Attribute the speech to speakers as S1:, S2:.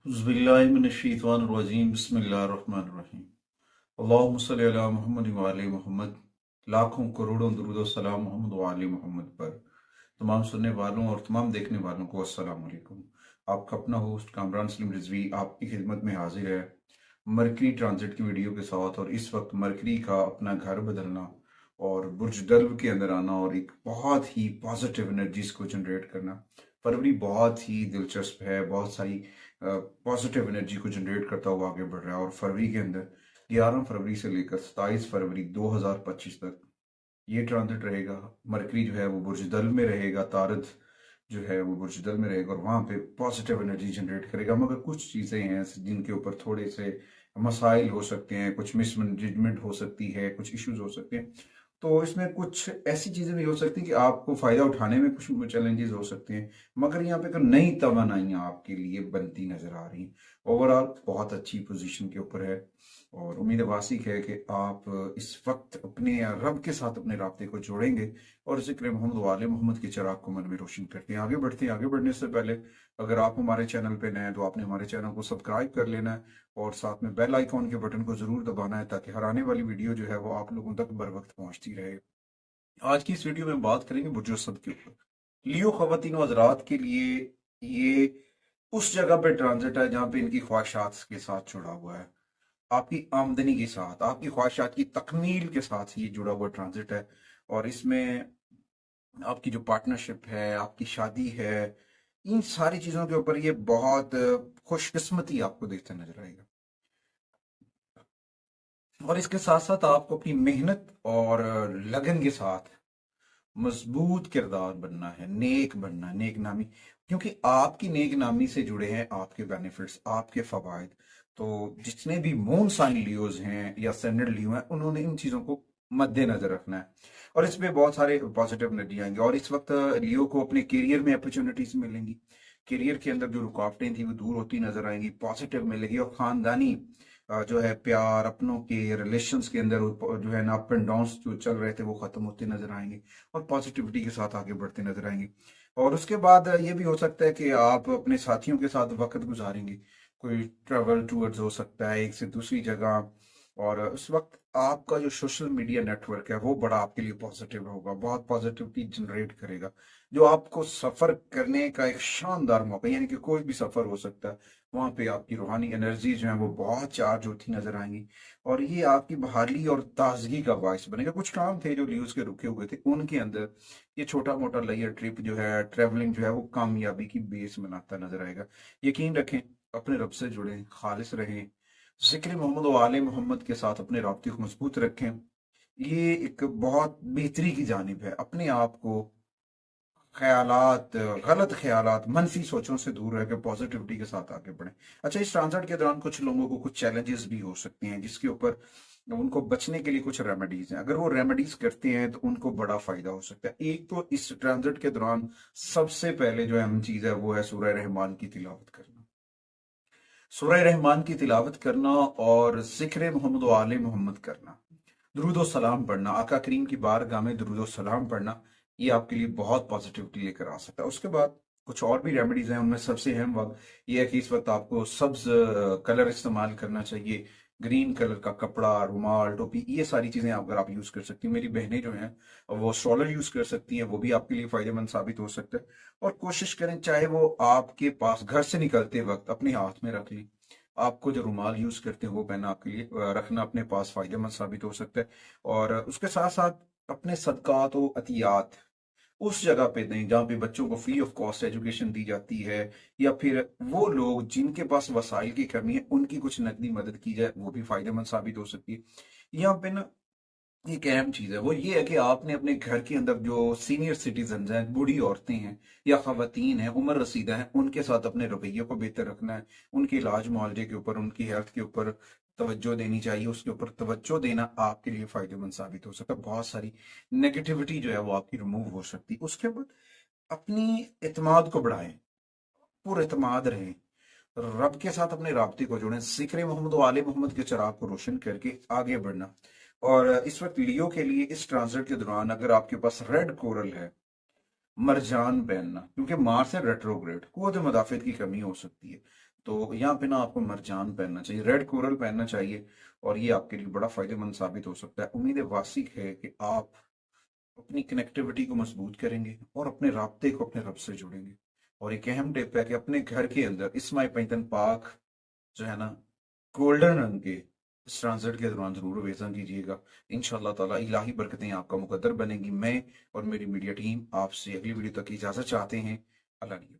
S1: बिस्मिल्लाहिर्रहमानिर्रहीम बिस्मिल्लाहिर्रहमानिर्रहीम। अल्लाहुम्मा सल्ली अला मुहम्मद व आले मोहम्मद। लाखों करोड़ों दुरूद व सलाम मोहम्मद व आले मोहम्मद पर। तमाम सुनने वालों और तमाम देखने वालों को अस्सलाम वालेकुम। आपका अपना होस्ट कामरान सलीम रिजवी आपकी खिदमत में हाजिर है मरकरी ट्रांजिट की वीडियो के साथ। और इस वक्त मरकरी का अपना घर बदलना और बुर्ज दल्व के अंदर आना और एक बहुत ही पॉजिटिव एनर्जीज को जनरेट करना। फरवरी बहुत ही दिलचस्प है, बहुत सारी पॉजिटिव एनर्जी को जनरेट करता हुआ आगे बढ़ रहा है। और फरवरी के अंदर 11 फरवरी से लेकर 27 फरवरी 2025 तक ये ट्रांजिट रहेगा। मरकरी जो है वो बुर्ज दल में रहेगा, तारद जो है वो बुर्ज दल में रहेगा और वहां पे पॉजिटिव एनर्जी जनरेट करेगा। मगर कुछ चीजें हैं जिनके ऊपर थोड़े से मसाइल हो सकते हैं, कुछ मिसमैनेजमेंट हो सकती है, कुछ इश्यूज हो सकते हैं। तो इसमें कुछ ऐसी चीजें भी हो सकती हैं कि आपको फायदा उठाने में कुछ चैलेंजेस हो सकते हैं। मगर यहाँ पे एक नई तवानाइयां आपके लिए बनती नजर आ रही हैं। ओवरऑल बहुत अच्छी पोजीशन के ऊपर है और उम्मीद वासिक है कि आप इस वक्त अपने रब के साथ अपने राब्ते को जोड़ेंगे और जिक्र मोहम्मद वाले मोहम्मद के चिराग को मन में रोशन करते हैं। आगे बढ़ते हैं। आगे बढ़ने से पहले अगर आप हमारे चैनल पे नए हैं तो आपने हमारे चैनल को सब्सक्राइब कर लेना है और साथ में बेल आइकॉन के बटन को जरूर दबाना है ताकि हर आने वाली वीडियो जो है वो आप लोगों तक बर वक्त पहुंचती रहे। आज की इस वीडियो में बात करेंगे बुर्ज असद के ऊपर। लियो खवातीन और हज़रात के लिए ये उस जगह पे ट्रांजिट है जहां पे इनकी ख्वाहिशात के साथ जुड़ा हुआ है, आपकी आमदनी के साथ, आपकी ख्वाहिशात की तकमील के साथ ये जुड़ा हुआ ट्रांजिट है। और इसमें आपकी जो पार्टनरशिप है, आपकी शादी है, इन सारी चीजों के ऊपर ये बहुत खुशकिस्मती आपको देखते नजर आएगा। और इसके साथ साथ आपको अपनी मेहनत और लगन के साथ मजबूत किरदार बनना है, नेक बनना है, नेक नामी। क्योंकि आपकी नेक नामी से जुड़े हैं आपके बेनिफिट्स, आपके फवायद। तो जितने भी मून साइन लियोज हैं या सैनड लियो हैं, उन्होंने इन चीजों को मद्देनजर रखना है और इसमें बहुत सारे पॉजिटिव एनर्जी आएंगे। और इस वक्त लियो को अपने करियर में अपॉर्चुनिटीज मिलेंगी। करियर के अंदर जो रुकावटें थी वो दूर होती नजर आएंगी, पॉजिटिव मिलेगी। और खानदानी जो है प्यार, अपनों के रिलेशंस के अंदर जो है ना अप एंड डाउन जो चल रहे थे वो खत्म होते नजर आएंगे और पॉजिटिविटी के साथ आगे बढ़ते नजर आएंगे। और उसके बाद ये भी हो सकता है कि आप अपने साथियों के साथ वक्त गुजारेंगे। कोई ट्रेवल टूर्स हो सकता है एक से दूसरी जगह। और उस वक्त आपका जो सोशल मीडिया नेटवर्क है वो बड़ा आपके लिए पॉजिटिव होगा, बहुत पॉजिटिविटी जनरेट करेगा, जो आपको सफर करने का एक शानदार मौका, यानी कि कोई भी सफर हो सकता है, वहां पे आपकी रूहानी एनर्जी जो है वो बहुत चार्ज होती नजर आएंगी और ये आपकी बहाली और ताजगी का बायस बनेगा। कुछ काम थे जो न्यूज के रुके हुए थे, उनके अंदर ये छोटा मोटा लेयर ट्रिप जो है, ट्रेवलिंग जो है वो कामयाबी की बेस बनाता नजर आएगा। यकीन रखें, अपने रब से जुड़ें, खालिस रहें, जिक्र मोहम्मद व आले मोहम्मद के साथ अपने राब्ते को मजबूत रखें। ये एक बहुत बेहतरी की जानिब है। अपने आप को ख्यालात, गलत ख्यालात, मनफी सोचों से दूर रह के पॉजिटिविटी के साथ आगे बढ़ें। अच्छा, इस ट्रांजिट के दौरान कुछ लोगों को कुछ चैलेंजेस भी हो सकते हैं जिसके ऊपर उनको बचने के लिए कुछ रेमेडीज हैं। अगर वो रेमेडीज करते हैं तो उनको बड़ा फायदा हो सकता है। एक तो इस ट्रांजिट के दौरान सबसे पहले जो अहम चीज है वो है सूरह रहमान की तिलावत करना। सूरह रहमान की तिलावत करना और जिक्र मोहम्मद व आले मोहम्मद करना, दुरूद सलाम पढ़ना, आका करीम की बारगाह में दुरूद सलाम पढ़ना, ये आपके लिए बहुत पॉजिटिविटी लेकर आ सकता है। उसके बाद कुछ और भी रेमेडीज हैं, उनमें सबसे अहम वक्त ये है कि इस वक्त आपको सब्ज कलर इस्तेमाल करना चाहिए। ग्रीन कलर का कपड़ा, रुमाल, टोपी, ये सारी चीजें अगर आप यूज कर सकती हैं। मेरी बहनें जो हैं वो स्ट्रॉलर यूज कर सकती हैं, वो भी आपके लिए फायदेमंद साबित हो सकता है। और कोशिश करें चाहे वो आपके पास घर से निकलते वक्त अपने हाथ में रख लें। आपको जो रुमाल यूज करते हैं वो पहना आपके लिए रखना अपने पास फायदेमंद साबित हो सकता है। और उसके साथ साथ अपने सदकात व अतियात उस जगह पे दें जहाँ पे बच्चों को फ्री ऑफ कॉस्ट एजुकेशन दी जाती है, या फिर वो लोग जिनके पास वसाइल की कमी है उनकी कुछ नकदी मदद की जाए, वो भी फायदेमंद साबित हो सकती है। यहाँ पे ना एक अहम चीज है वो ये है कि आपने अपने घर के अंदर जो सीनियर सिटीजन हैं, बूढ़ी औरतें हैं या खवातीन हैं, उम्र रसीदा हैं, उनके साथ अपने रवैये को बेहतर रखना है। उनके इलाज मुआवजे के ऊपर, उनकी हेल्थ के ऊपर तवज्जो देनी चाहिए। उसके ऊपर तवज्जो देना आपके लिए फायदेमंद साबित हो सकता है। बहुत सारी नेगेटिविटी जो है वो आपकी रिमूव हो सकती है। उसके बाद अपनी एतमाद को बढ़ाएं, पुरएतमाद रहें, रब के साथ अपने राब्ते को जोड़ें, जिक्र मोहम्मद व आले मोहम्मद के चिराग को रोशन करके आगे बढ़ना। और इस वक्त लियो के लिए इस ट्रांजिट के दौरान अगर आपके पास रेड कोरल है मरजान पहनना, क्योंकि मार्स है रेट्रोग्रेड, कुव्वत मुदाफियत की कमी हो सकती है। तो यहाँ पे ना आपको मरजान पहनना चाहिए, रेड कोरल पहनना चाहिए, और ये आपके लिए बड़ा फायदेमंद साबित हो सकता है। उम्मीद वासिक है कि आप अपनी कनेक्टिविटी को मजबूत करेंगे और अपने राब्ते को अपने रब से जुड़ेंगे। और एक अहम टिप है कि अपने घर के अंदर इस्माई पैतन पाक जो है ना, गोल्डन रंग के, इस ट्रांजिट के दौरान जरूर वेजा कीजिएगा। इंशाअल्लाह ताला इलाही बरकतें आपका मुकद्दर बनेंगी। मैं और मेरी मीडिया टीम आपसे अगली वीडियो तक की इजाजत चाहते हैं। अल्लाह ने